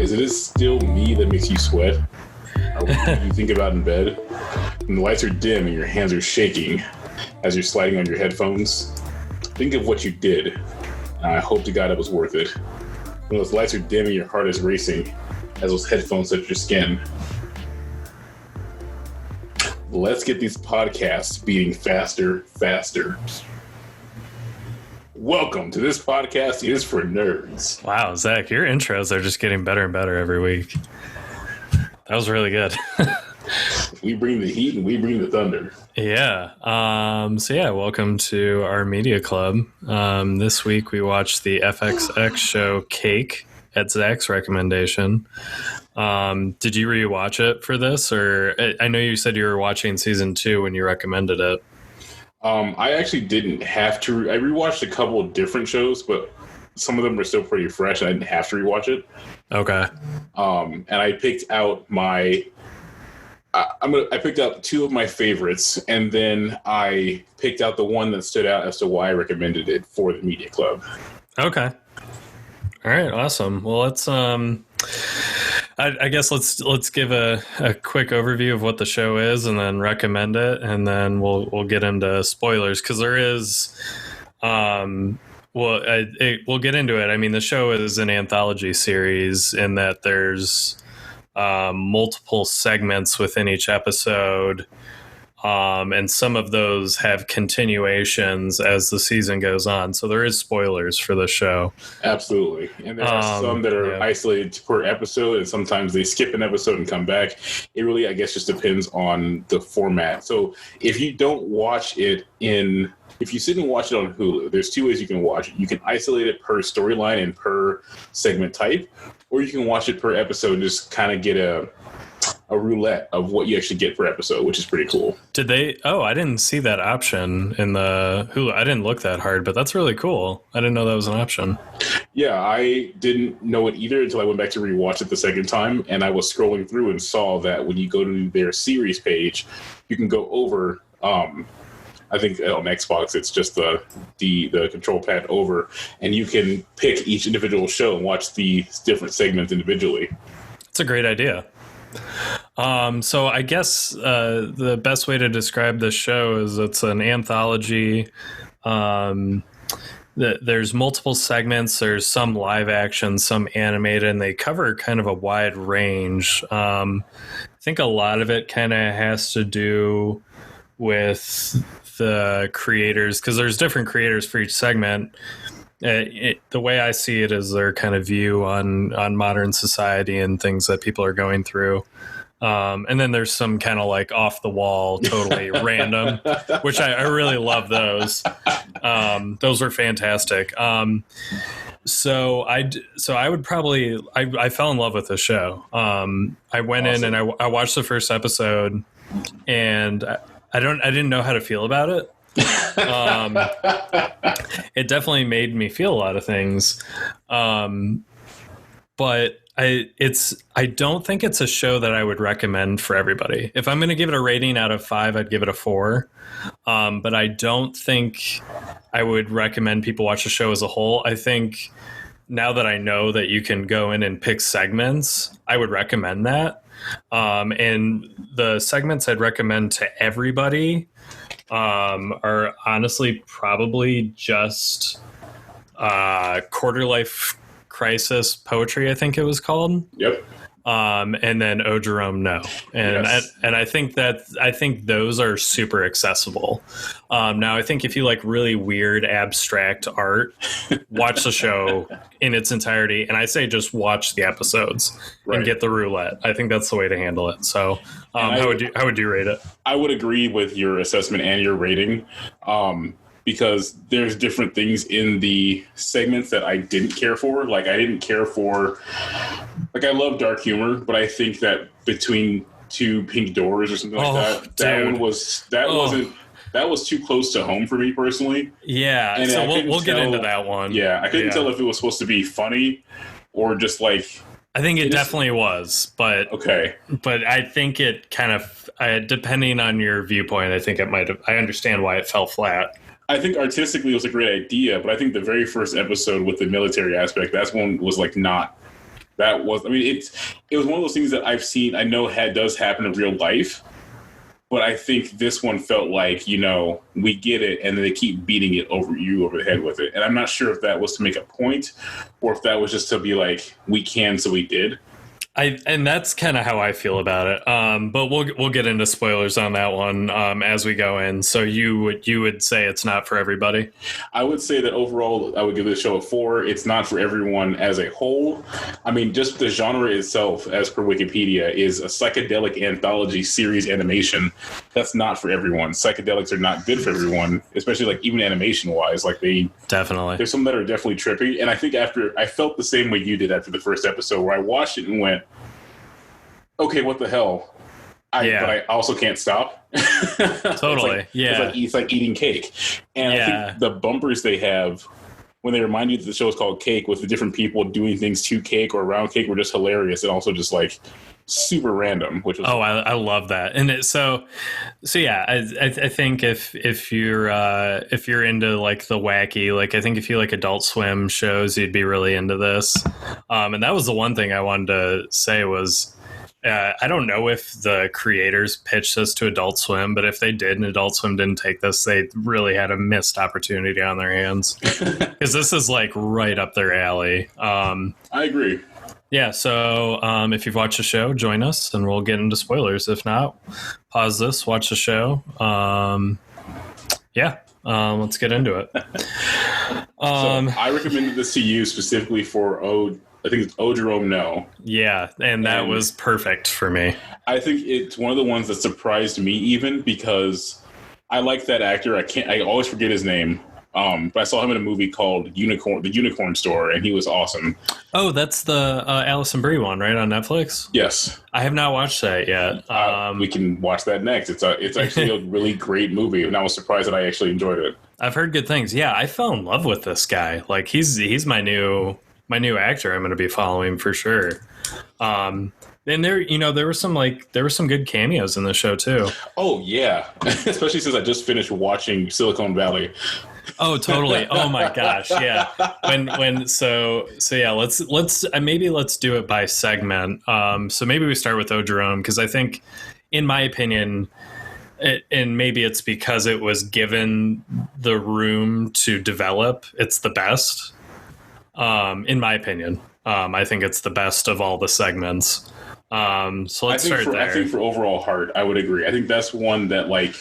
Is it still me that makes you sweat? Or what do you think about in bed? When the lights are dim and your hands are shaking as you're sliding on your headphones, think of what you did. And I hope to God it was worth it. When those lights are dim and your heart is racing as those headphones touch your skin. Let's get these podcasts beating faster. Welcome to This Podcast Is for Nerds. Wow, Zach, your intros are just getting better and better every week. That was really good. We bring the heat and we bring the thunder. Yeah. Welcome to our media club. This week we watched the FXX show Cake at Zach's recommendation. Did you rewatch it for this? Or I know you said you were watching season 2 when you recommended it. I actually didn't have to. I rewatched a couple of different shows, but some of them are still pretty fresh. I didn't have to rewatch it. Okay. And I picked out I picked out 2 of my favorites, and then I picked out the one that stood out as to why I recommended it for the media club. Okay. All right. Awesome. Well, let's I guess let's give a quick overview of what the show is and then recommend it, and then we'll get into spoilers because there is we'll get into it. I mean, the show is an anthology series in that there's multiple segments within each episode, and some of those have continuations as the season goes on. So there is spoilers for the show. Absolutely. And there are some that are isolated per episode, and sometimes they skip an episode and come back. It really, I guess, just depends on the format. So if you don't watch it if you sit and watch it on Hulu, there's 2 ways you can watch it. You can isolate it per storyline and per segment type, or you can watch it per episode and just kind of get a roulette of what you actually get per episode, which is pretty cool. Did they? Oh, I didn't see that option in the Hulu. I didn't look that hard, but that's really cool. I didn't know that was an option. Yeah, I didn't know it either until I went back to rewatch it the second time, and I was scrolling through and saw that when you go to their series page, you can go over. I think on Xbox it's just the control pad over, and you can pick each individual show and watch the different segments individually. It's a great idea. So I guess the best way to describe this show is it's an anthology. There's multiple segments. There's some live action, some animated, and they cover kind of a wide range. I think a lot of it kind of has to do with the creators, because there's different creators for each segment. The way I see it is their kind of view on modern society and things that people are going through. And then there's some kind of like off the wall, totally random, which I really love those. Those were fantastic. So I would probably, I fell in love with the show. I went in and I watched the first episode, and I didn't know how to feel about it. It definitely made me feel a lot of things. But I don't think it's a show that I would recommend for everybody. If I'm going to give it a rating out of 5, I'd give it a 4. But I don't think I would recommend people watch the show as a whole. I think now that I know that you can go in and pick segments, I would recommend that. And the segments I'd recommend to everybody are honestly probably just Quarter Life Crisis Poetry, I think it was called. Yep. And then Oh Jerome No. And yes. I think those are super accessible. Now I think if you like really weird abstract art, watch the show in its entirety. And I say just watch the episodes and get the roulette. I think that's the way to handle it. So how would you rate it? I would agree with your assessment and your rating. Because there's different things in the segments that I didn't care for. Like, I didn't care for... Like, I love dark humor, but I think that between 2 pink doors or something like that, that was too close to home for me personally. Yeah, and so we'll get into that one. Yeah, I couldn't tell if it was supposed to be funny or just like... I think it definitely was, but... Okay. But I think it kind of... depending on your viewpoint, I think it might have... I understand why it fell flat. I think artistically it was a great idea, but I think the very first episode with the military aspect, that's one was like not That was, I mean, it was one of those things that I've seen, I know does happen in real life, but I think this one felt like, we get it, and then they keep beating it over the head with it. And I'm not sure if that was to make a point, or if that was just to be like, we can, so we did. And that's kind of how I feel about it. But we'll get into spoilers on that one as we go in. So you would say it's not for everybody? I would say that overall, I would give this show a 4. It's not for everyone as a whole. I mean, just the genre itself, as per Wikipedia, is a psychedelic anthology series animation. That's not for everyone. Psychedelics are not good for everyone, especially like even animation wise. Like definitely, there's some that are definitely trippy. And I think I felt the same way you did after the first episode, where I watched it and went, okay, what the hell? But I also can't stop. Totally. It's like eating cake. And I think the bumpers they have when they remind you that the show is called Cake, with the different people doing things to cake or around cake, were just hilarious, and also just like super random. Which was I love that. And so yeah, I think if you're into like the wacky, like I think if you like Adult Swim shows, you'd be really into this. And that was the one thing I wanted to say was, I don't know if the creators pitched this to Adult Swim, but if they did and Adult Swim didn't take this, they really had a missed opportunity on their hands, because this is like right up their alley. I agree. Yeah, so if you've watched the show, join us and we'll get into spoilers. If not, pause this, watch the show. Let's get into it. So I recommended this to you specifically for I think it's Oh Jerome No. Yeah, and that was perfect for me. I think it's one of the ones that surprised me, even because I like that actor. I always forget his name. But I saw him in a movie called The Unicorn Store, and he was awesome. Oh, that's the Alison Brie one, right, on Netflix? Yes. I have not watched that yet. We can watch that next. It's actually a really great movie, and I was surprised that I actually enjoyed it. I've heard good things. Yeah, I fell in love with this guy. Like he's my new actor I'm going to be following for sure. And there were some good cameos in the show too. Oh yeah, especially since I just finished watching Silicon Valley. Oh, totally. Oh my gosh. Yeah. So yeah, let's do it by segment. So maybe we start with Oh Jerome, because I think, in my opinion, and maybe it's because it was given the room to develop, it's the best. In my opinion, I think it's the best of all the segments. So let's start there. I think for overall heart, I would agree. I think that's one that, like,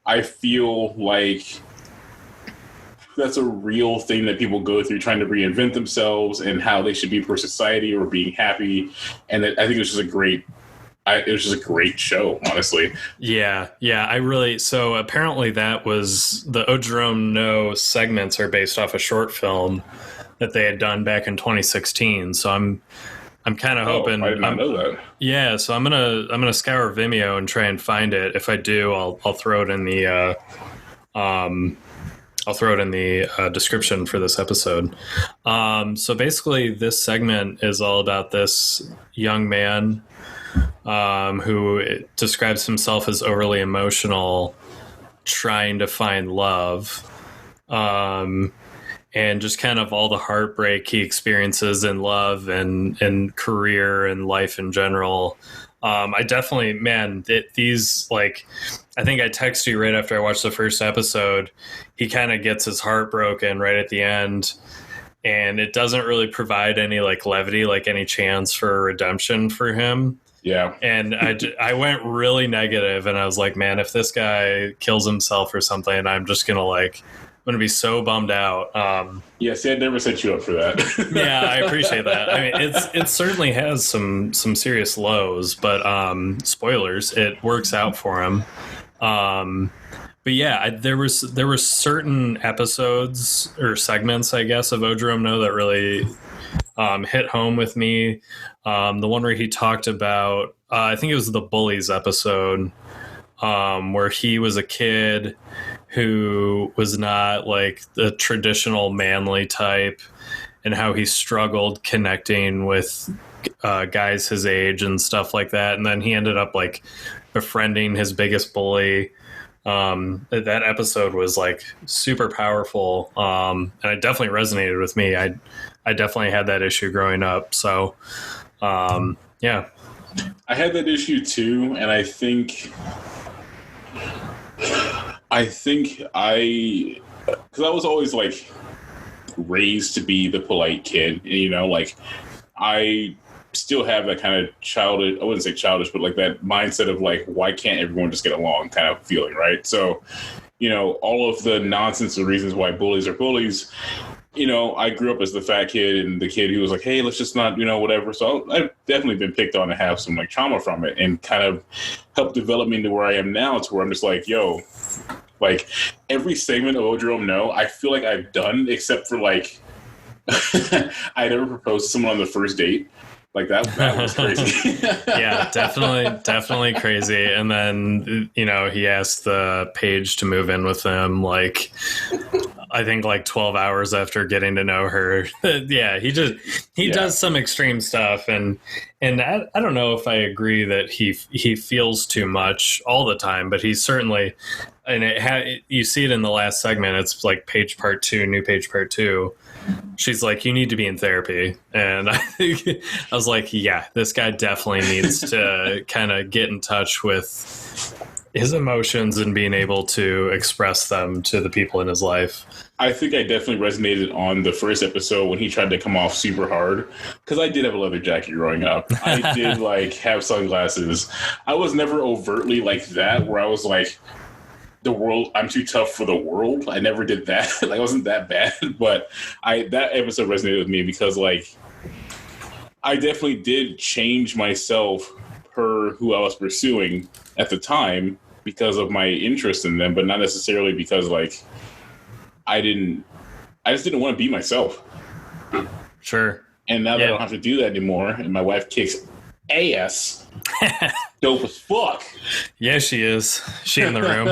I feel like that's a real thing that people go through, trying to reinvent themselves and how they should be for society or being happy. And I think it was just a great show, honestly. Yeah. So apparently that was the Oh Jerome No segments are based off a short film that they had done back in 2016. So I'm kind of hoping. I did not know that. Yeah, so I'm gonna scour Vimeo and try and find it. If I do, I'll throw it in the description for this episode. So basically, this segment is all about this young man who describes himself as overly emotional, trying to find love. And just kind of all the heartbreak he experiences in love and career and life in general. I definitely, these, like, I think I texted you right after I watched the first episode. He kind of gets his heart broken right at the end, and it doesn't really provide any like levity, like any chance for redemption for him. Yeah. And I went really negative, and I was like, man, if this guy kills himself or something, I'm just going to be so bummed out. Yeah, see, I'd never set you up for that. Yeah, I appreciate that. I mean, it certainly has some serious lows, but spoilers, it works out for him. But yeah, there were certain episodes or segments, I guess, of Oh Jerome No that really hit home with me. The one where he talked about, I think it was the Bullies episode, where he was a kid who was not like the traditional manly type, and how he struggled connecting with guys his age and stuff like that. And then he ended up like befriending his biggest bully. That episode was like super powerful. And it definitely resonated with me. I definitely had that issue growing up. So, yeah. I had that issue too, and I think because I was always like raised to be the polite kid, you know, like I still have that kind of childish, I wouldn't say childish, but like that mindset of like, why can't everyone just get along kind of feeling, right? So, you know, all of the nonsense and reasons why bullies are bullies, you know, I grew up as the fat kid and the kid who was like, hey, let's just not, you know, whatever. So I've definitely been picked on and have some like trauma from it, and kind of helped develop me into where I am now, to where I'm just like, yo, like every segment of Odrom No, I feel like I've done, except for like, I never proposed to someone on the first date. Like that was crazy. Yeah, definitely crazy. And then, you know, he asked the Paige to move in with him, like, I think like 12 hours after getting to know her. Yeah, he does some extreme stuff, and I don't know if I agree that he feels too much all the time, but he's certainly, and you see it in the last segment. It's like Paige Part 2, new Paige Part 2. She's like, you need to be in therapy. And I was like, yeah, this guy definitely needs to kind of get in touch with his emotions and being able to express them to the people in his life. I think I definitely resonated on the first episode when he tried to come off super hard, because I did have a leather jacket growing up. I did like have sunglasses. I was never overtly like that, where I was like, the world, I'm too tough for the world. I never did that. Like, I wasn't that bad, but that episode resonated with me because like I definitely did change myself per who I was pursuing at the time because of my interest in them, but not necessarily because like I just didn't want to be myself. Sure. And now that I don't have to do that anymore, and my wife kicks ass, dope as fuck. Yeah, she is. She in the room?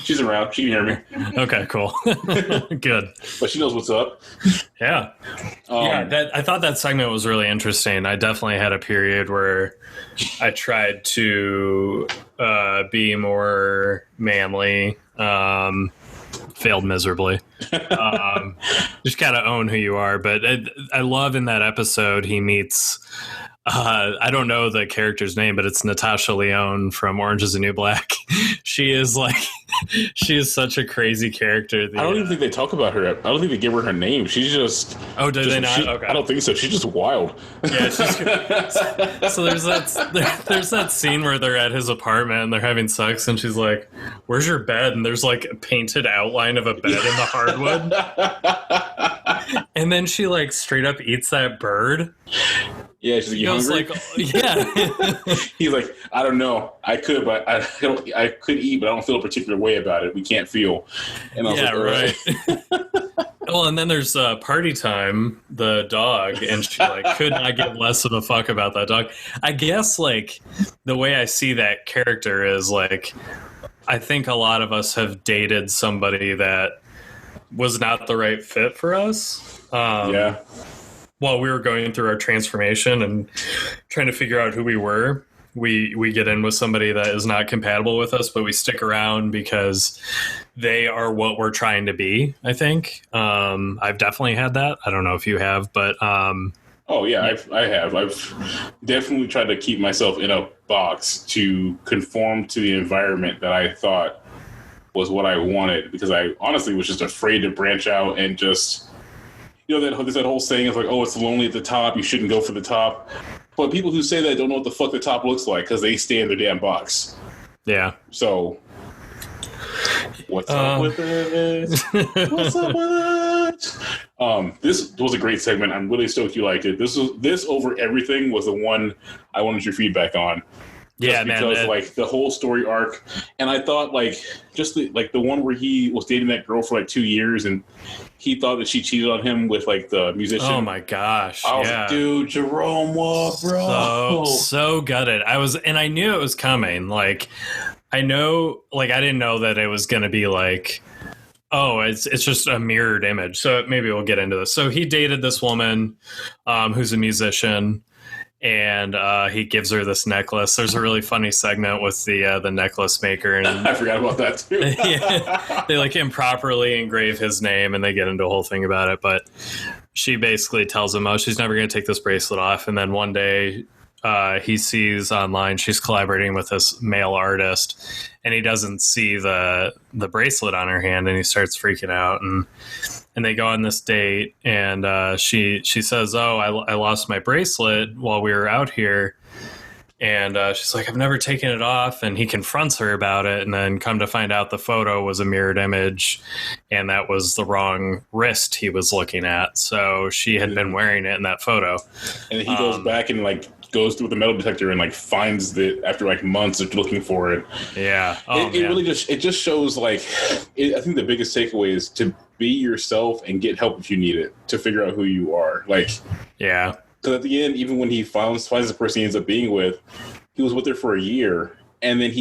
She's around. She can hear me. Okay, cool. Good. But she knows what's up. Yeah. I thought that segment was really interesting. I definitely had a period where I tried to be more manly. Failed miserably. Just gotta own who you are. But I love in that episode he meets, I don't know the character's name, but it's Natasha Lyonne from Orange is the New Black. She is like, she is such a crazy character. I don't even think they talk about her. I don't think they give her her name. She's just... Oh, did they not? Okay. I don't think so. She's just wild. Yeah, so there's that scene where they're at his apartment and they're having sex, and she's like, where's your bed? And there's like a painted outline of a bed in the hardwood. And then she like straight up eats that bird. Yeah, she's like, you hungry? Like, yeah. He's like, I don't know. I could, but I could eat, but I don't feel a particular way about it. We can't feel. And I was like, right. Well, and then there's Party Time, the dog, and she like could not give less of a fuck about that dog. I guess like the way I see that character is like, I think a lot of us have dated somebody that was not the right fit for us. Yeah. While we were going through our transformation and trying to figure out who we were, we get in with somebody that is not compatible with us, but we stick around because they are what we're trying to be, I think. I've definitely had that. I don't know if you have, but... Oh, yeah, I have. I've definitely tried to keep myself in a box to conform to the environment that I thought was what I wanted, because I honestly was just afraid to branch out and just... You know, there's that whole saying is like, oh, it's lonely at the top, you shouldn't go for the top. But people who say that don't know what the fuck the top looks like because they stay in their damn box. Yeah. So, what's up with it? What's up with it? This was a great segment. I'm really stoked you liked it. This over everything was the one I wanted your feedback on. Yeah, because man. Like the whole story arc, and I thought like just the one where he was dating that girl for like 2 years, and he thought that she cheated on him with like the musician. Oh my gosh! I was like, dude, Jerome, what, bro? So gutted. I knew it was coming. Like, I didn't know that it was going to be like, oh, it's just a mirrored image. So maybe we'll get into this. So he dated this woman, who's a musician. and he gives her this necklace. There's a really funny segment with the necklace maker, and I forgot about that too. yeah, they like improperly engrave his name, and they get into a whole thing about it. But she basically tells him, "Oh, she's never going to take this bracelet off." And then one day, he sees online she's collaborating with this male artist, and he doesn't see the bracelet on her hand, and he starts freaking out. And they go on this date, and she says, "Oh, I lost my bracelet while we were out here." And she's like, "I've never taken it off." And he confronts her about it, and then come to find out the photo was a mirrored image, and that was the wrong wrist he was looking at. So she had been wearing it in that photo. And he goes back and like goes through the metal detector and like finds it after like months of looking for it. Yeah. It really just shows like, I think the biggest takeaway is to be yourself and get help if you need it, to figure out who you are. Like, yeah. Because at the end, even when he finds the person he ends up being with, he was with her for a year, and then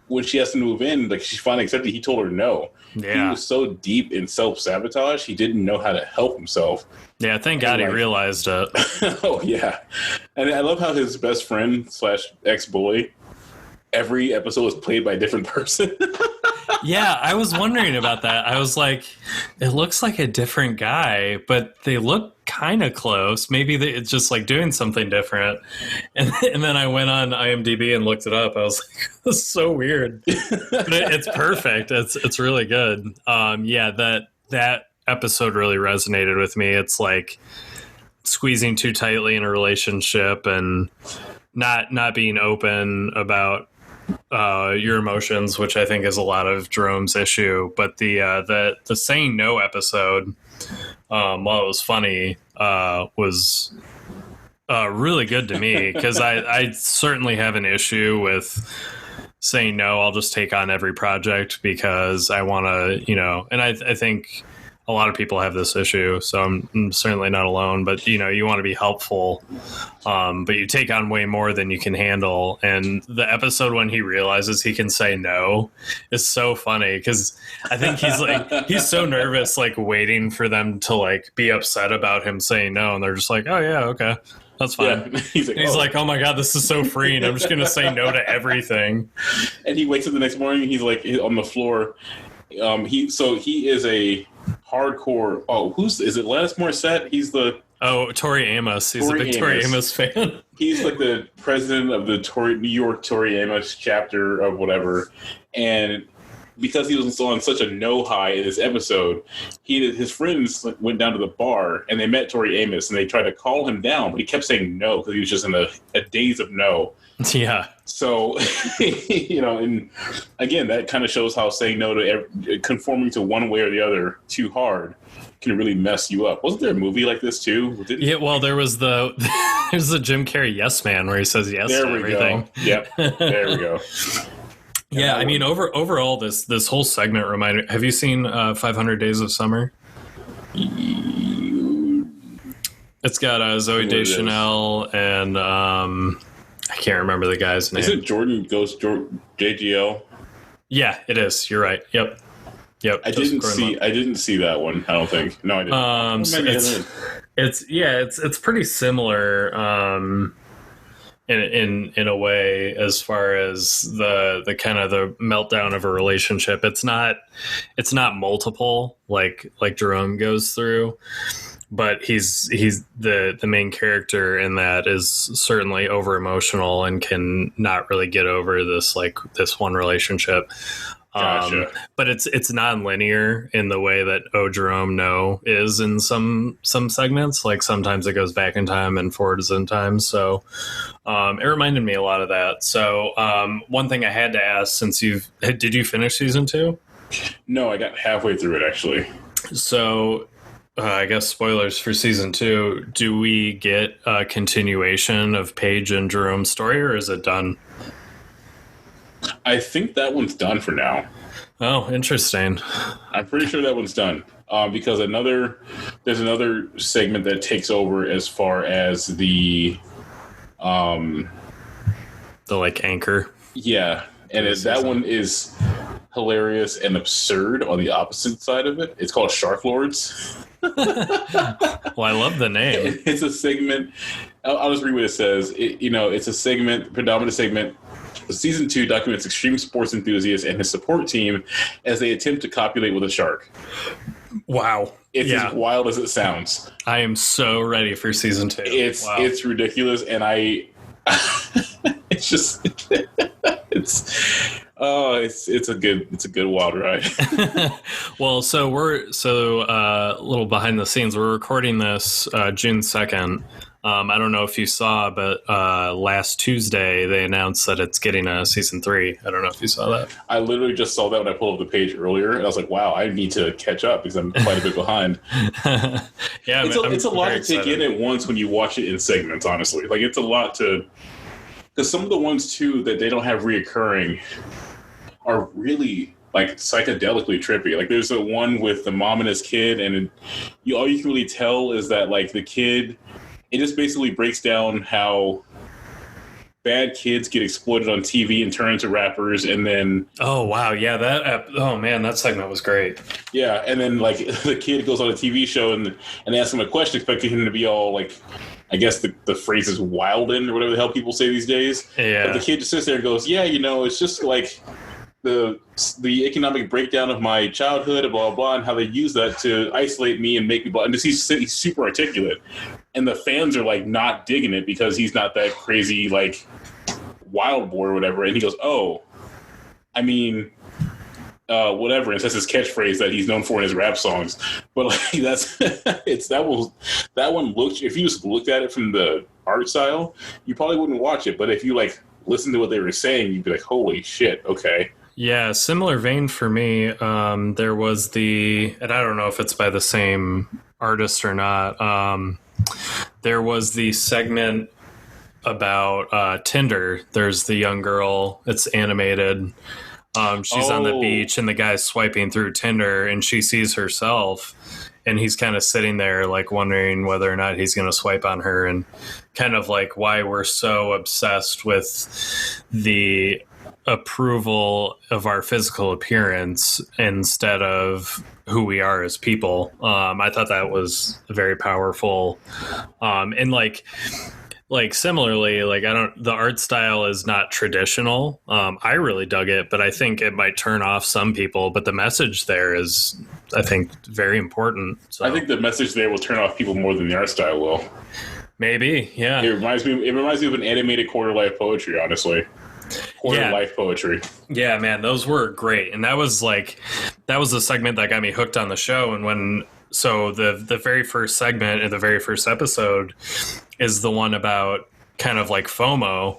when she has to move in, like she finally accepted, he told her no. Yeah. He was so deep in self-sabotage, he didn't know how to help himself. Yeah, thank God he realized it. Oh, yeah. And I love how his best friend / ex-bully, every episode was played by a different person. Yeah, I was wondering about that. I was like, it looks like a different guy, but they look kind of close. Maybe it's just like doing something different. And then I went on IMDb and looked it up. I was like, this is so weird. But it's perfect. It's really good. Yeah, that episode really resonated with me. It's like squeezing too tightly in a relationship and not being open about your emotions, which I think is a lot of Jerome's issue. But the saying no episode, while it was funny, was really good to me, because I certainly have an issue with saying no. I'll just take on every project because I want to, and I think a lot of people have this issue, so I'm certainly not alone. But you want to be helpful, but you take on way more than you can handle. And the episode when he realizes he can say no is so funny, because I think he's so nervous, like waiting for them to like be upset about him saying no, and they're just like, "Oh yeah, okay, that's fine." Yeah. He's like, "Oh my God, this is so freeing. I'm just gonna say no to everything." And he wakes up the next morning. He's like on the floor. He is a hardcore. Is it Alanis Morissette? He's the Tori Amos. He's a big Tori Amos fan. He's like the president of the New York Tori Amos chapter of whatever, and because he was on such a no high in this episode, his friends went down to the bar and they met Tori Amos and they tried to call him down, but he kept saying no because he was just in a daze of no. Yeah. So, and again, that kind of shows how saying no to conforming to one way or the other too hard can really mess you up. Wasn't there a movie like this too? Yeah, well, there's the Jim Carrey Yes Man, where he says yes to everything. Go. Yep, there we go. Yeah, I mean, overall, this whole segment reminded. Have you seen 500 Days of Summer? It's got Zoe Deschanel and I can't remember the guy's name. Is it Jordan Ghost JGL? Yeah, it is. You're right. Yep. I didn't see that one. I don't think. No, I didn't. It's pretty similar. In a way, as far as the kind of the meltdown of a relationship. It's not multiple like Jerome goes through, but he's the main character in that is certainly over emotional and can not really get over this one relationship. Gotcha. But it's non-linear in the way that Jerome No is in some segments. Like sometimes it goes back in time and forwards in time. So it reminded me a lot of that. So one thing I had to ask, did you finish season 2? No, I got halfway through it actually. So I guess spoilers for season 2. Do we get a continuation of Paige and Jerome's story, or is it done? I think that one's done for now. Oh, interesting. I'm pretty sure that one's done because there's another segment that takes over as far as the like anchor. Yeah, and that one is hilarious and absurd on the opposite side of it. It's called Shark Lords. Well, I love the name. It's a segment I'll just read what it says. It's a segment, predominant segment. Season 2 documents extreme sports enthusiasts and his support team as they attempt to copulate with a shark. Wow. It's as wild as it sounds. I am so ready for season 2. It's ridiculous, and it's just it's a good wild ride. Well, so we're a little behind the scenes. We're recording this June 2nd. I don't know if you saw, but last Tuesday they announced that it's getting a season 3. I don't know if you saw that. I literally just saw that when I pulled up the page earlier, and I was like, "Wow, I need to catch up because I'm quite a bit behind." Yeah, it's a lot to take in at once when you watch it in segments. Honestly, like it's a lot to, because some of the ones too that they don't have reoccurring are really like psychedelically trippy. Like there's a one with the mom and his kid, and all you can really tell is that like the kid. It just basically breaks down how bad kids get exploited on TV and turn into rappers, and then oh wow, yeah, that segment was great. Yeah, and then like the kid goes on a TV show and they ask him a question, expecting him to be all like, I guess the phrase is wildin' or whatever the hell people say these days. Yeah, but the kid just sits there and goes, yeah, it's just like the economic breakdown of my childhood, and blah blah, and how they use that to isolate me and make me. And he's super articulate, and the fans are like not digging it because he's not that crazy like wild boy or whatever. And he goes, "Oh, I mean, whatever." And that's his catchphrase that he's known for in his rap songs. But like that one looks. If you just looked at it from the art style, you probably wouldn't watch it. But if you like listen to what they were saying, you'd be like, "Holy shit, okay." Yeah, similar vein for me. There was and I don't know if it's by the same artist or not. There was the segment about Tinder. There's the young girl. It's animated. She's on the beach and the guy's swiping through Tinder and she sees herself and he's kind of sitting there like wondering whether or not he's going to swipe on her, and kind of like why we're so obsessed with the approval of our physical appearance instead of who we are as people. I thought that was very powerful. And like similarly, like the art style is not traditional. I really dug it, but I think it might turn off some people, but the message there is, I think, very important. So I think the message there will turn off people more than the art style will. Maybe. Yeah. It reminds me of an animated quarter life poetry, honestly. Life poetry. Yeah, man, those were great. And that was a segment that got me hooked on the show. And the very first segment in the very first episode is the one about kind of like FOMO.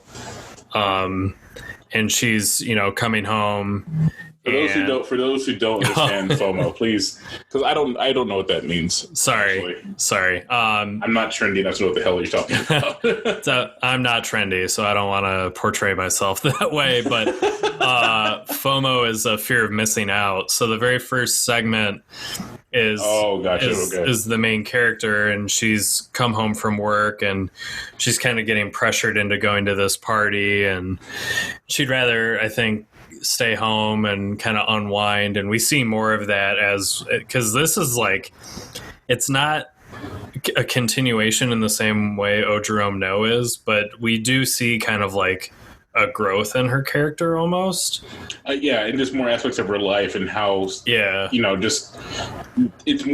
And she's, coming home. For those who don't understand FOMO, please, because I don't know what that means. Sorry. I'm not trendy enough to know what the hell you're talking about. I'm not trendy, so I don't want to portray myself that way. But FOMO is a fear of missing out. So the very first segment is the main character, and she's come home from work, and she's kind of getting pressured into going to this party, and she'd rather, I think, stay home and kind of unwind. And we see more of that because this is like, it's not a continuation in the same way O Jerome No is, but we do see kind of like a growth in her character almost. And just more aspects of her life and how, just it's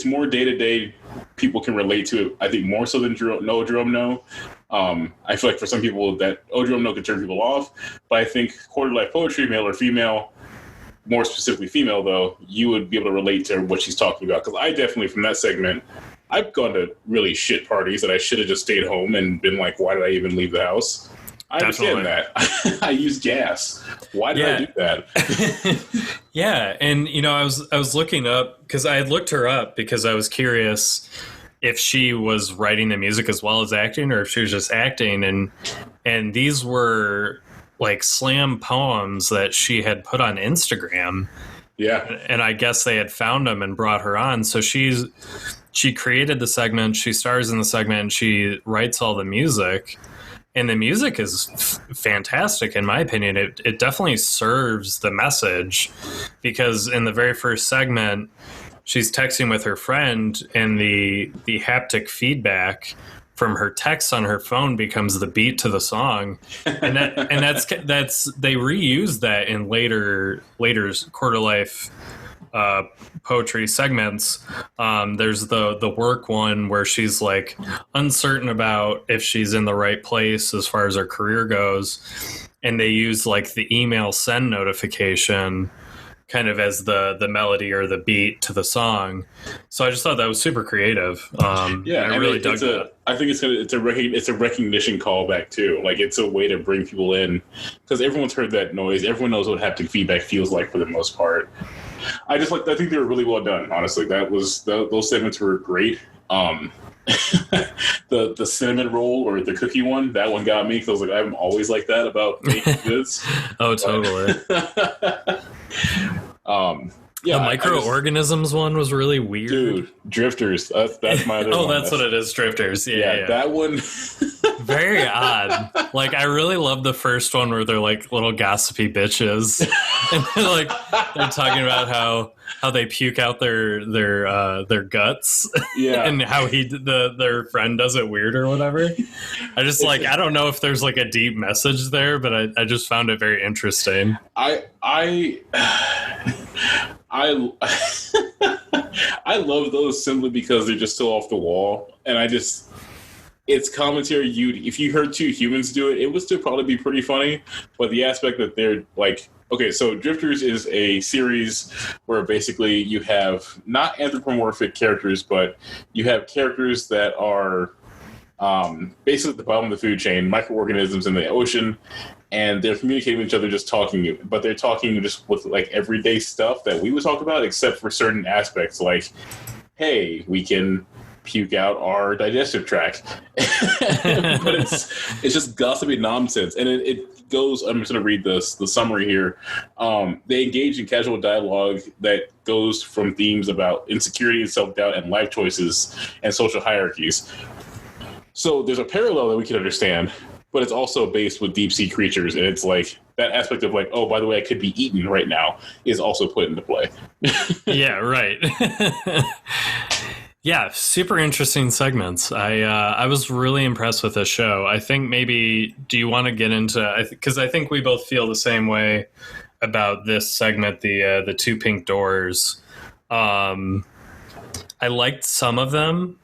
more day to day. People can relate to it, I think, more so than Jerome No. I feel like for some people that Jerome No can turn people off, but I think quarter life poetry, male or female, more specifically female though, you would be able to relate to what she's talking about. Because I definitely, from that segment, I've gone to really shit parties that I should have just stayed home and been like, why did I even leave the house? I understand that. I use gas. Why did I do that? Yeah, and I was looking up because I had looked her up because I was curious if she was writing the music as well as acting, or if she was just acting. And these were like slam poems that she had put on Instagram. Yeah, and I guess they had found them and brought her on. So she created the segment. She stars in the segment. And she writes all the music. And the music is fantastic, in my opinion. It definitely serves the message, because in the very first segment, she's texting with her friend, and the haptic feedback from her text on her phone becomes the beat to the song, and that's they reuse that in later quarter life poetry segments. There's the work one where she's like uncertain about if she's in the right place as far as her career goes, and they use like the email send notification kind of as the melody or the beat to the song. So I just thought that was super creative. Yeah, I really dug that. I think it's a recognition callback too. Like it's a way to bring people in because everyone's heard that noise. Everyone knows what haptic feedback feels like for the most part. I think they were really well done. Honestly, those segments were great. The cinnamon roll or the cookie one, that one got me because I was like, I'm always like that about baked goods. Oh, totally. Yeah, the microorganisms one was really weird. Dude, drifters. That's my other one. That's what it is, drifters. Yeah. That one. Very odd. Like, I really love the first one where they're like little gossipy bitches, and they're talking about how they puke out their guts, yeah, and how their friend does it weird or whatever. I just I don't know if there's like a deep message there, but I just found it very interesting. I love those simply because they're just so off the wall, and it's commentary. If you heard two humans do it, it would still probably be pretty funny. But the aspect that they're like, okay, so Drifters is a series where basically you have not anthropomorphic characters, but you have characters that are basically at the bottom of the food chain, microorganisms in the ocean, and they're communicating with each other, just talking, but they're talking just with like everyday stuff that we would talk about, except for certain aspects, like, hey, we can puke out our digestive tract. But it's just gossipy nonsense, and it goes. I'm just going to read the summary here. They engage in casual dialogue that goes from themes about insecurity and self-doubt and life choices and social hierarchies. So there's a parallel that we can understand, but it's also based with deep sea creatures, and it's like that aspect of like, oh, by the way, I could be eaten right now is also put into play. Yeah, right. Yeah, super interesting segments. I was really impressed with this show. I think maybe, do you want to get into, because I think we both feel the same way about this segment, the two pink doors. I liked some of them.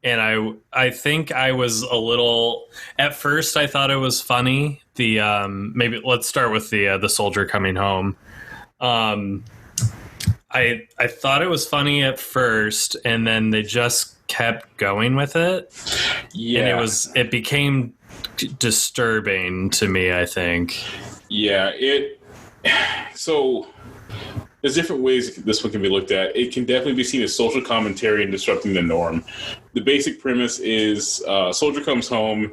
And I think I was a little, at first I thought it was funny. Maybe let's start with the soldier coming home. I thought it was funny at first, and then they just kept going with it. Yeah. And it became disturbing to me, I think. Yeah, so there's different ways this one can be looked at. It can definitely be seen as social commentary and disrupting the norm. The basic premise is a soldier comes home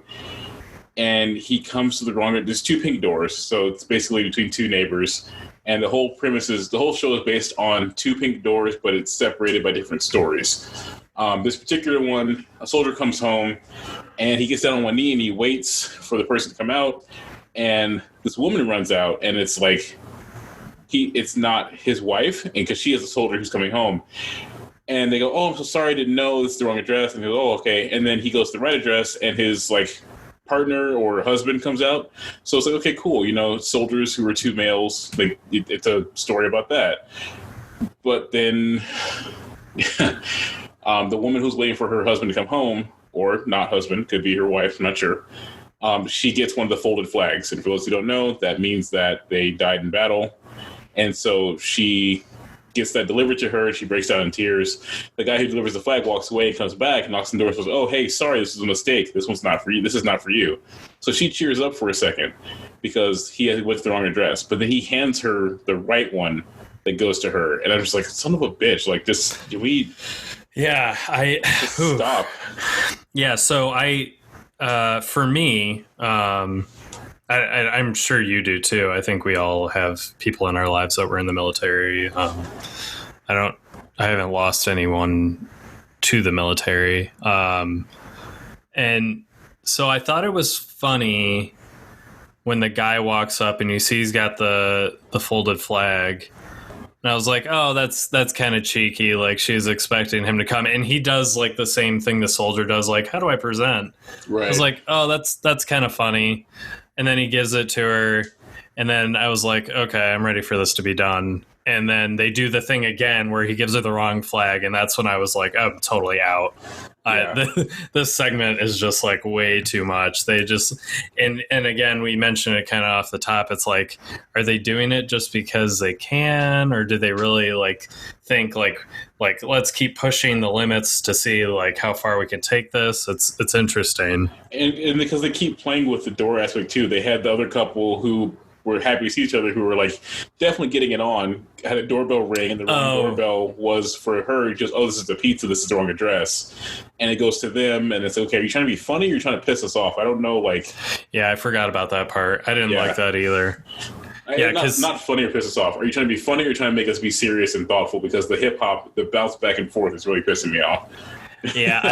and he comes to there's two pink doors. So it's basically between two neighbors. And the whole show is based on two pink doors, but it's separated by different stories. This particular one, a soldier comes home and he gets down on one knee and he waits for the person to come out. And this woman runs out, and it's like, it's not his wife, and because she is a soldier who's coming home. And they go, oh, I'm so sorry, I didn't know this is the wrong address. And he goes, oh, okay. And then he goes to the right address, and his like partner or husband comes out. So it's like, okay, cool. Soldiers who are two males, like it's a story about that. But then the woman who's waiting for her husband to come home, or not husband, could be her wife, I'm not sure. She gets one of the folded flags. And for those who don't know, that means that they died in battle. And so she gets that delivered to her. She breaks down in tears. The guy who delivers the flag walks away and comes back, knocks on the door and says, oh, hey, sorry, this is a mistake. This one's not for you. This is not for you. So she cheers up for a second because he went to the wrong address. But then he hands her the right one that goes to her. And I'm just like, son of a bitch. Like, just, do we... Yeah, stop. Yeah, so for me... I'm sure you do too. I think we all have people in our lives that were in the military. I haven't lost anyone to the military. And so I thought it was funny when the guy walks up and you see he's got the folded flag. And I was like, oh, that's kind of cheeky. Like, she's expecting him to come, and he does like the same thing the soldier does. Like, how do I present? Right. I was like, oh, that's kind of funny. And then he gives it to her, and then I was like, okay, I'm ready for this to be done. And then they do the thing again where he gives her the wrong flag, and that's when I was like, I'm totally out. Yeah. This segment is just like way too much. They just and again, we mentioned it kind of off the top. It's like, are they doing it just because they can, or do they really like think like let's keep pushing the limits to see like how far we can take this? It's interesting, and because they keep playing with the door aspect too. They had the other couple who were happy to see each other, who were like definitely getting it on, had a doorbell ring, and the wrong doorbell was for her. Just, oh, this is the pizza, this is the wrong address. And it goes to them, and it's, okay, are you trying to be funny or are you trying to piss us off? I don't know, like... Yeah, I forgot about that part. I didn't like that either. Yeah, not funny or piss us off. Are you trying to be funny or are you trying to make us be serious and thoughtful? Because the hip-hop, the bounce back and forth is really pissing me off. Yeah,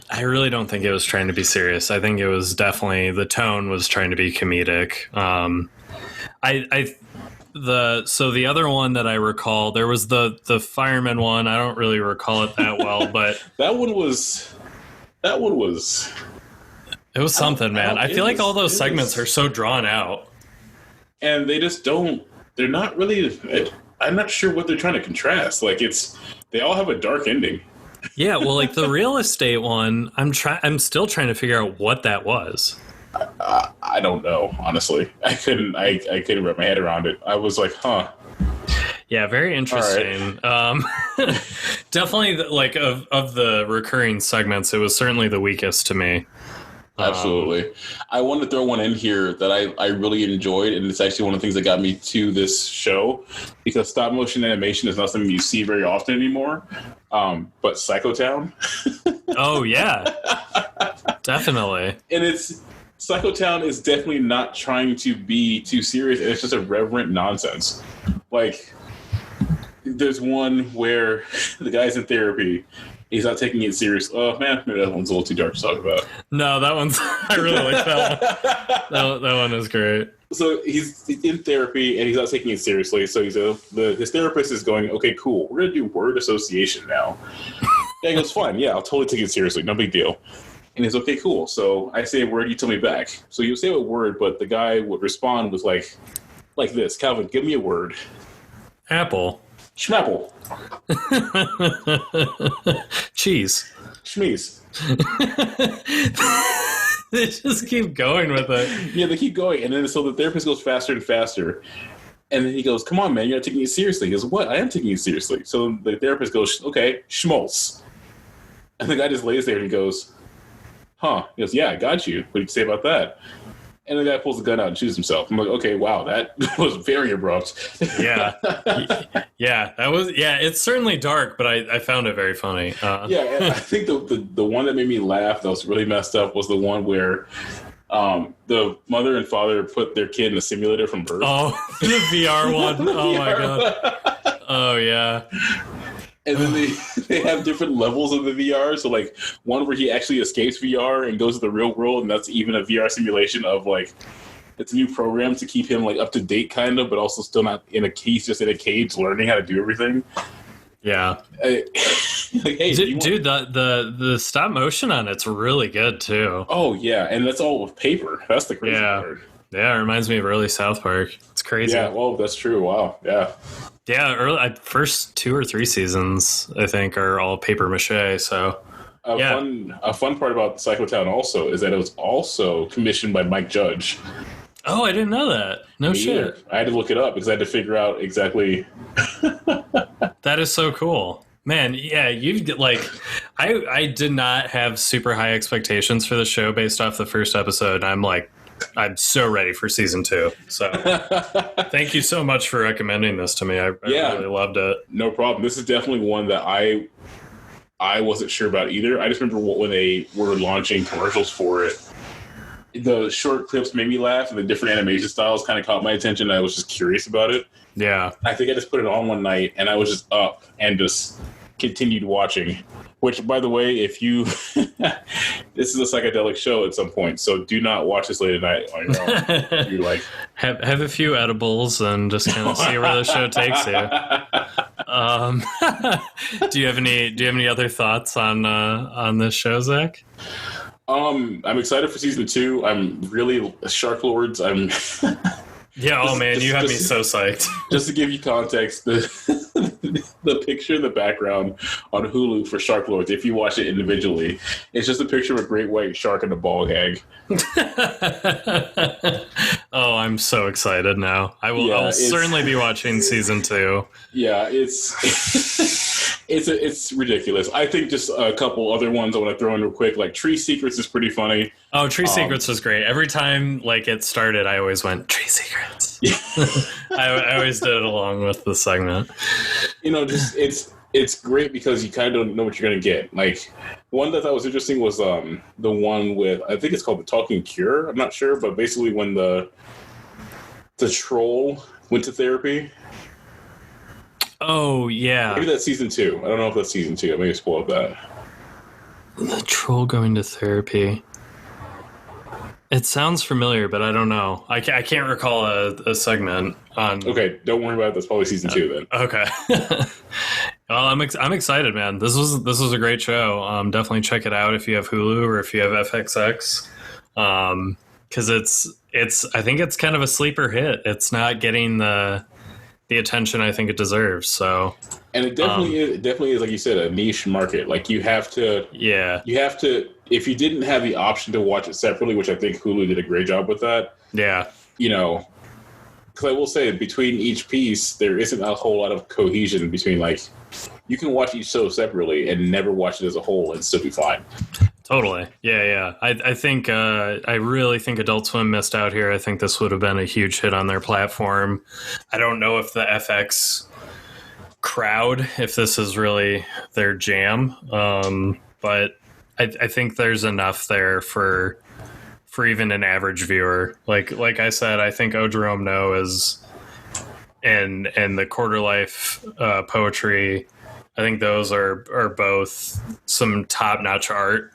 I really don't think it was trying to be serious. I think it was definitely, the tone was trying to be comedic. So the other one that I recall, there was the fireman one. I don't really recall it that well, but that one was it was something, man. I feel like all those segments are so drawn out, and they just don't. They're not really. I'm not sure what they're trying to contrast. Like, they all have a dark ending. Yeah, well, like the real estate one, I'm still trying to figure out what that was. I don't know, honestly. I couldn't wrap my head around it. I was like, huh. Yeah, very interesting. Right. Definitely, like, of the recurring segments, it was certainly the weakest to me. Absolutely. I want to throw one in here that I really enjoyed, and it's actually one of the things that got me to this show, because stop motion animation is not something you see very often anymore. But Psychotown. Oh, yeah. Definitely. And Psychotown is definitely not trying to be too serious. It's just irreverent nonsense. Like, there's one where the guy's in therapy. He's not taking it serious. Oh, man, maybe that one's a little too dark to talk about. No, that one's... I really like that one. That one is great. So he's in therapy, and he's not taking it seriously. So his therapist is going, okay, cool. We're going to do word association now. And he goes, fine, yeah, I'll totally take it seriously. No big deal. And he's, okay, cool. So I say a word, you tell me back. So you say a word, but the guy would respond with like this. Calvin, give me a word. Apple. Schmapple. Cheese. Schmeeze. They just keep going with it. Yeah, they keep going. And then so the therapist goes faster and faster. And then he goes, come on, man, you're not taking it seriously. He goes, what? I am taking it seriously. So the therapist goes, okay, schmaltz. And the guy just lays there and he goes, huh. He goes, yeah, I got you. What do you say about that? And the guy pulls the gun out and shoots himself. I'm like, okay, wow, that was very abrupt. Yeah. Yeah, that was, yeah, it's certainly dark, but I found it very funny. Yeah, and I think the one that made me laugh that was really messed up was the one where the mother and father put their kid in a simulator from birth. Oh, the VR one. Oh, my God. Oh, yeah. And then they have different levels of the VR. So, like, one where he actually escapes VR and goes to the real world, and that's even a VR simulation of, like, it's a new program to keep him, like, up to date, kind of, but also still not in a case, just in a cage, learning how to do everything. Yeah. Like, hey, dude, the stop motion on it's really good, too. Oh, yeah, and that's all with paper. That's the crazy part. Yeah, it reminds me of early South Park. It's crazy. Yeah, well, that's true. Wow, yeah. Yeah, first 2 or 3 seasons, I think, are all paper mache. So, a fun part about Psychotown also is that it was also commissioned by Mike Judge. Oh, I didn't know that. No shit. Either. I had to look it up because I had to figure out exactly. That is so cool. Man, yeah, I did not have super high expectations for the show based off the first episode. I'm so ready for season 2. So thank you so much for recommending this to me. I really loved it. No problem. This is definitely one that I wasn't sure about either. I just remember when they were launching commercials for it, the short clips made me laugh, and the different animation styles kind of caught my attention. I was just curious about it. Yeah. I think I just put it on one night, and I was just up and just continued watching Which, by the way, if you this is a psychedelic show at some point, so do not watch this late at night on your own. You like have a few edibles and just kind of see where the show takes you. Do you have any other thoughts on this show, Zach? I'm excited for season 2. I'm really Shark Lords. Yeah, oh man, you have me so psyched. Just to give you context, the picture in the background on Hulu for Shark Lords, if you watch it individually, it's just a picture of a great white shark and a ball gag. Oh, I'm so excited now. I will certainly be watching season 2. Yeah, it's ridiculous. I think just a couple other ones I want to throw in real quick, like Tree Secrets is pretty funny. Oh, Tree Secrets was great. Every time like it started, I always went Tree Secrets. I always did it along with the segment. Just it's great because you kind of don't know what you're going to get. Like, one that I thought was interesting was the one with, I think it's called The Talking Cure. I'm not sure, but basically when the troll went to therapy. Oh, yeah. Maybe that's season 2. I don't know if that's season 2. I may spoil that. The troll going to therapy. It sounds familiar, but I don't know. I can't recall a segment on. Okay, don't worry about it. That's probably season 2 then. Okay. Well, I'm excited, man. This was a great show. Definitely check it out if you have Hulu or if you have FXX. Because I think it's kind of a sleeper hit. It's not getting the attention I think it deserves. So. And it definitely is, like you said, a niche market. Like you have to. If you didn't have the option to watch it separately, which I think Hulu did a great job with that. Yeah. Because I will say between each piece, there isn't a whole lot of cohesion between, like, you can watch each show separately and never watch it as a whole and still be fine. Totally. Yeah. I think, I really think Adult Swim missed out here. I think this would have been a huge hit on their platform. I don't know if the FX crowd, if this is really their jam. But I think there's enough there for even an average viewer. Like I said, I think Oh Jerome No is and the Quarter Life poetry. I think those are both some top-notch art,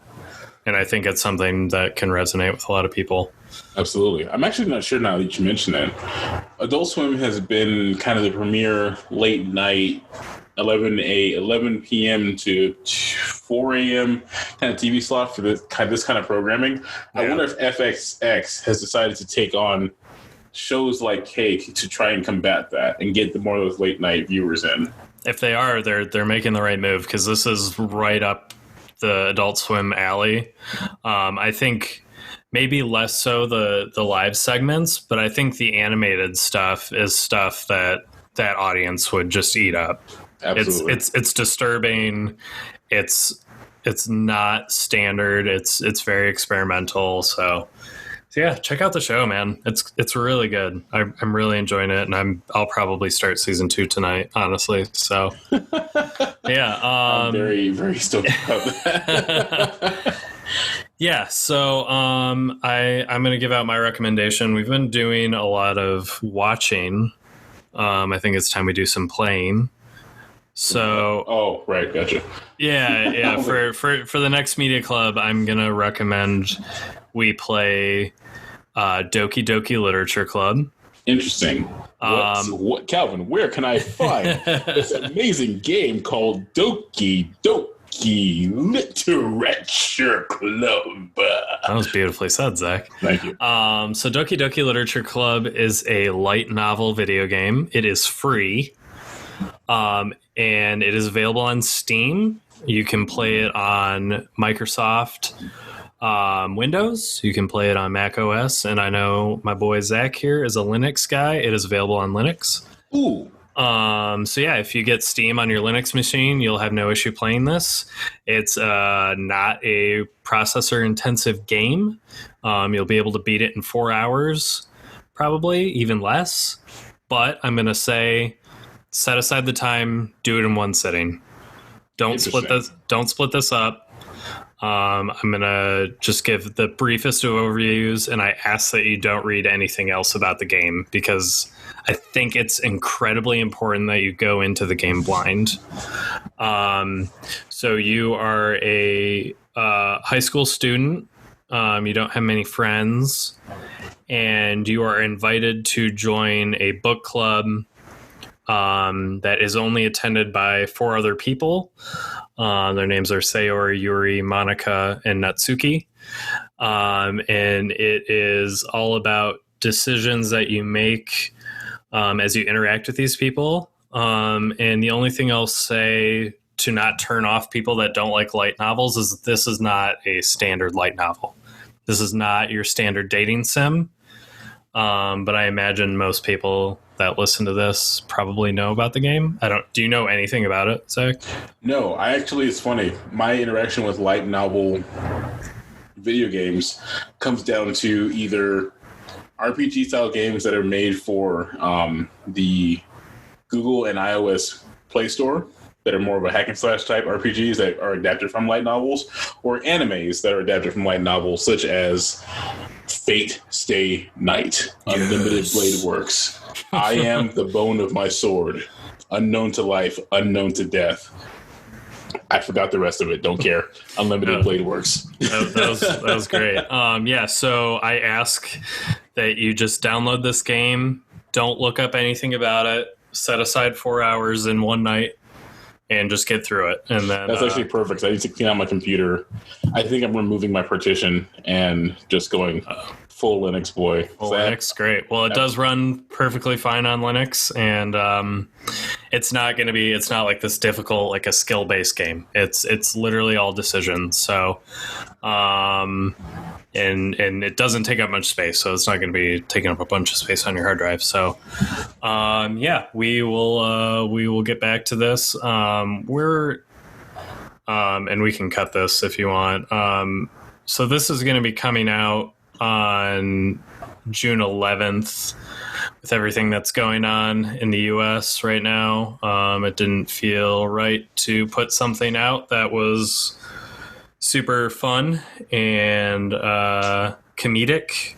and I think it's something that can resonate with a lot of people. Absolutely. I'm actually not sure now that you mention it. Adult Swim has been kind of the premier late night 11 p.m. to 4 a.m. kind of TV slot for this kind of programming. Yeah. I wonder if FXX has decided to take on shows like Cake to try and combat that and get more of those late night viewers in. If they are, they're making the right move, because this is right up the Adult Swim alley. I think maybe less so the live segments, but I think the animated stuff is stuff that audience would just eat up. Absolutely. It's disturbing. It's not standard. It's very experimental. So yeah, check out the show, man. It's really good. I'm really enjoying it, and I'll probably start season 2 tonight, honestly. So yeah, I'm very, very stoked about that. Yeah, so I'm going to give out my recommendation. We've been doing a lot of watching. I think it's time we do some playing. So right, gotcha. Yeah. For the next media club, I'm gonna recommend we play Doki Doki Literature Club. Interesting. What, Calvin? Where can I find this amazing game called Doki Doki Literature Club? That was beautifully said, Zach. Thank you. So Doki Doki Literature Club is a light novel video game. It is free. And it is available on Steam. You can play it on Microsoft Windows. You can play it on Mac OS. And I know my boy Zach here is a Linux guy. It is available on Linux. Ooh. So yeah, if you get Steam on your Linux machine, you'll have no issue playing this. It's not a processor-intensive game. You'll be able to beat it in 4 hours, probably, even less. But I'm going to say, set aside the time, do it in one sitting. Don't split this up. I'm going to just give the briefest of overviews, and I ask that you don't read anything else about the game, because I think it's incredibly important that you go into the game blind. So you are a high school student. You don't have many friends, and you are invited to join a book club that is only attended by 4 other people. Their names are Sayori, Yuri, Monica, and Natsuki. And it is all about decisions that you make as you interact with these people. And the only thing I'll say to not turn off people that don't like light novels is that this is not a standard light novel. This is not your standard dating sim. But I imagine most people that listen to this probably know about the game. Do you know anything about it, Zach? No, it's funny. My interaction with light novel video games comes down to either RPG style games that are made for the Google and iOS Play Store that are more of a hack and slash type RPGs that are adapted from light novels, or animes that are adapted from light novels, such as Fate Stay Night, Unlimited Blade Works, I Am the Bone of My Sword, Unknown to Life, Unknown to Death. I forgot the rest of it. Don't care. Unlimited Blade Works. That was great. So I ask that you just download this game. Don't look up anything about it. Set aside 4 hours in one night and just get through it. And then that's actually perfect. I need to clean out my computer. I think I'm removing my partition and just going full Linux boy. Full Linux, great. Well, it does run perfectly fine on Linux, and it's not like this difficult, like a skill-based game. It's literally all decisions. So, and it doesn't take up much space, so it's not going to be taking up a bunch of space on your hard drive. So, we will get back to this. And we can cut this if you want. So this is going to be coming out on June 11th with everything that's going on in the US right now. It didn't feel right to put something out that was super fun and comedic,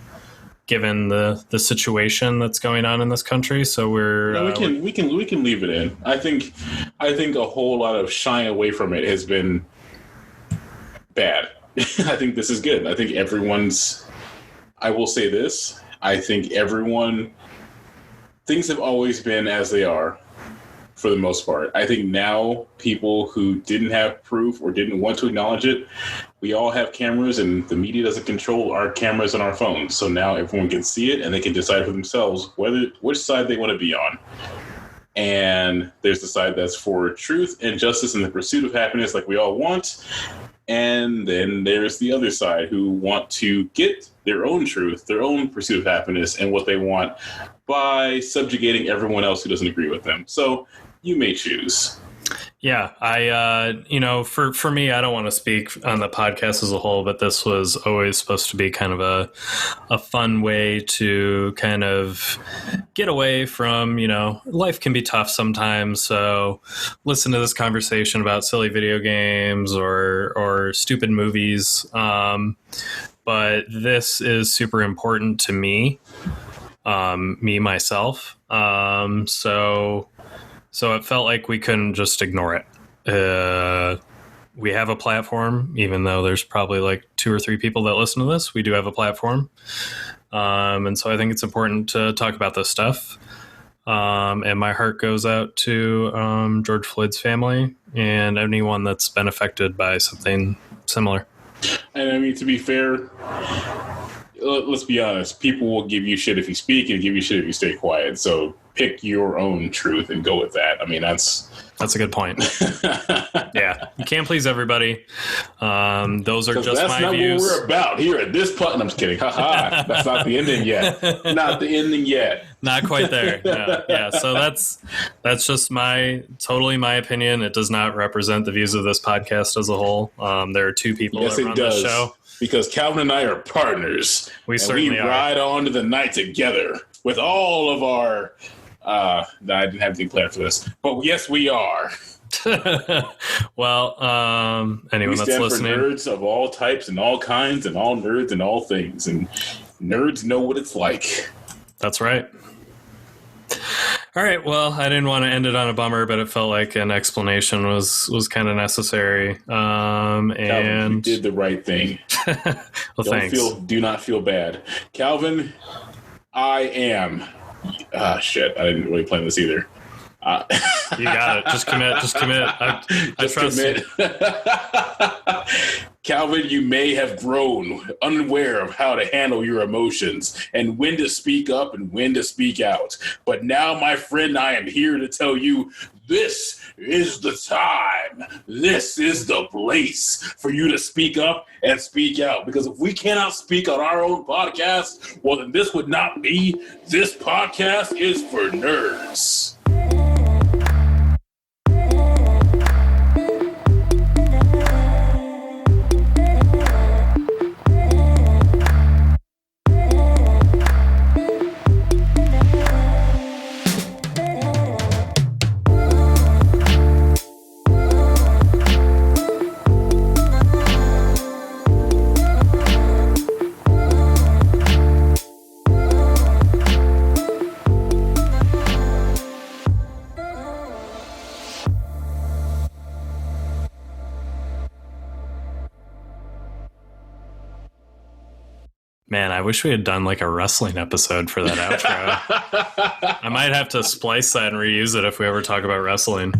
given the situation that's going on in this country. So we can leave it in. I think a whole lot of shying away from it has been bad. I think this is good. I think I will say this. I think things have always been as they are for the most part. I think now people who didn't have proof or didn't want to acknowledge it, we all have cameras, and the media doesn't control our cameras and our phones. So now everyone can see it and they can decide for themselves which side they want to be on. And there's the side that's for truth and justice and the pursuit of happiness like we all want. And then there's the other side who want to get their own truth, their own pursuit of happiness, and what they want by subjugating everyone else who doesn't agree with them. So you may choose. Yeah, for me, I don't want to speak on the podcast as a whole, but this was always supposed to be kind of a fun way to kind of get away from, life can be tough sometimes. So listen to this conversation about silly video games or stupid movies. But this is super important to me, myself. So it felt like we couldn't just ignore it. We have a platform, even though there's probably like 2 or 3 people that listen to this. We do have a platform. And so I think it's important to talk about this stuff. And my heart goes out to George Floyd's family and anyone that's been affected by something similar. And I mean, to be fair, let's be honest. People will give you shit if you speak and give you shit if you stay quiet. So pick your own truth and go with that. I mean, that's a good point. Yeah, you can't please everybody. Those are just my views. That's not what we're about here at this point. I'm just kidding. Haha. That's not the ending yet. Not the ending yet. Not quite there. No. Yeah. So that's just totally my opinion. It does not represent the views of this podcast as a whole. There are 2 people that run this show. Because Calvin and I are partners. We certainly are. Ride on to the night together with all of our... I didn't have anything planned for this, but yes, we are. Well, anyone that's listening, for nerds of all types and all kinds and all nerds and all things, and nerds know what it's like. That's right. All right. Well, I didn't want to end it on a bummer, but it felt like an explanation was kind of necessary. Calvin, you did the right thing. Well, thanks. Do not feel bad, Calvin. I am. Shit, I didn't really plan this either. You got it. Just commit. I trust commit. You. Calvin, you may have grown unaware of how to handle your emotions and when to speak up and when to speak out. But now, my friend, I am here to tell you this is the time. This is the place for you to speak up and speak out. Because if we cannot speak on our own podcast, well, then this would not be. This podcast is for nerds. Man, I wish we had done like a wrestling episode for that outro. I might have to splice that and reuse it if we ever talk about wrestling.